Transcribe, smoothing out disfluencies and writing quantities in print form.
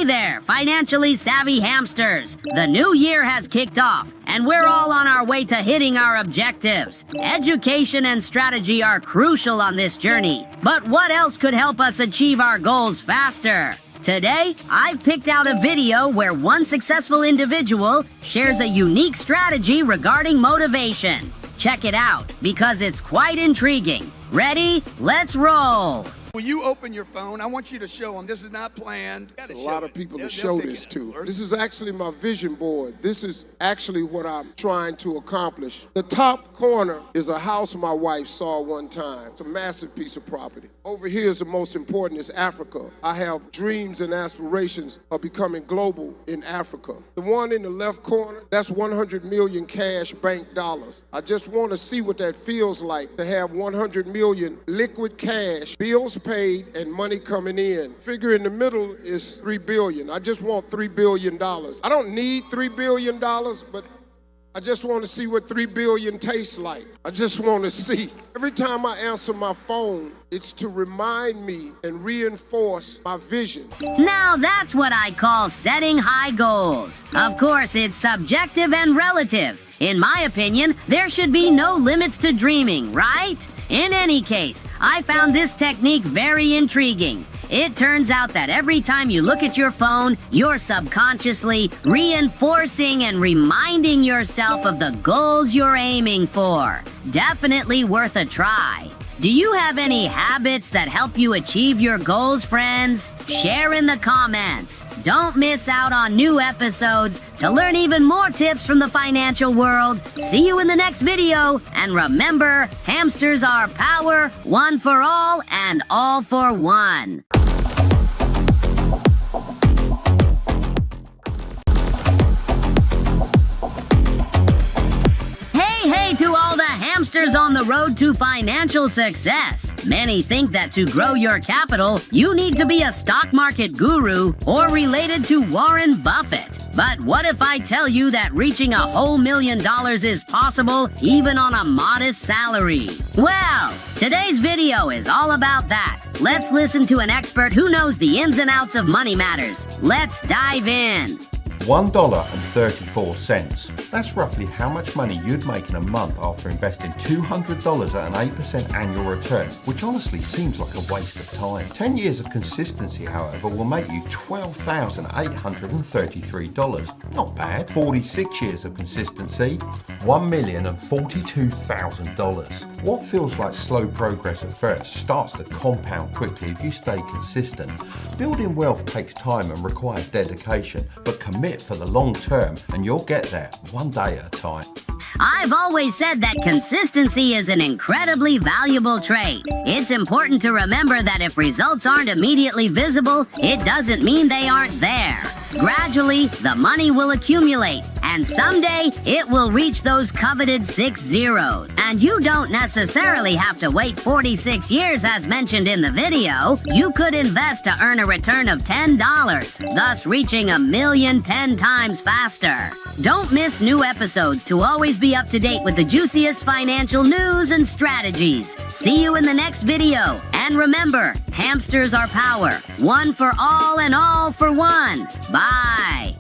there, financially savvy hamsters! The new year has kicked off, and we're all on our way to hitting our objectives. Education and strategy are crucial on this journey, but what else could help us achieve our goals faster? Today, I've picked out a video where one successful individual shares a unique strategy regarding motivation. Check it out, because it's quite intriguing. Ready? Let's roll! When you open your phone, I want you to show them. This is not planned. There's a lot of people to show this to. This is actually my vision board. This is actually what I'm trying to accomplish. The top corner is a house my wife saw one time. It's a massive piece of property. Over here is the most important, is Africa. I have dreams and aspirations of becoming global in Africa. The one in the left corner, that's 100 million cash bank dollars. I just want to see what that feels like to have 100 million liquid cash, bills paid, and money coming in. Figure in the middle is 3 billion. I just want $3 billion. I don't need $3 billion, but I just want to see what 3 billion tastes like. I just want to see. Every time I answer my phone, it's to remind me and reinforce my vision. Now that's what I call setting high goals. Of course, it's subjective and relative. In my opinion, there should be no limits to dreaming, right? In any case, I found this technique very intriguing. It turns out that every time you look at your phone, you're subconsciously reinforcing and reminding yourself of the goals you're aiming for. Definitely worth a try. Do you have any habits that help you achieve your goals, friends? Share in the comments. Don't miss out on new episodes to learn even more tips from the financial world. See you in the next video. And remember, hamsters are power, one for all and all for one. Hey to all the hamsters on the road to financial success. Many think that to grow your capital, you need to be a stock market guru or related to Warren Buffett. But what if I tell you that reaching a whole $1 million is possible even on a modest salary? Well, today's video is all about that. Let's listen to an expert who knows the ins and outs of money matters. Let's dive in. $1.34. That's roughly how much money you'd make in a month after investing $200 at an 8% annual return, which honestly seems like a waste of time. 10 years of consistency, however, will make you $12,833. Not bad. 46 years of consistency, $1,042,000. What feels like slow progress at first starts to compound quickly if you stay consistent. Building wealth takes time and requires dedication, but commit for the long term and you'll get there one day at a time. I've always said that consistency is an incredibly valuable trait. It's important to remember that if results aren't immediately visible, it doesn't mean they aren't there. Gradually, the money will accumulate, and someday it will reach those coveted 6 zeros. And you don't necessarily have to wait 46 years as mentioned in the video. You could invest to earn a return of $10, thus reaching $1 million 10 times faster. Don't miss new episodes to always be up to date with the juiciest financial news and strategies. See you in the next video. And remember, hamsters are power, one for all and all for one. Bye.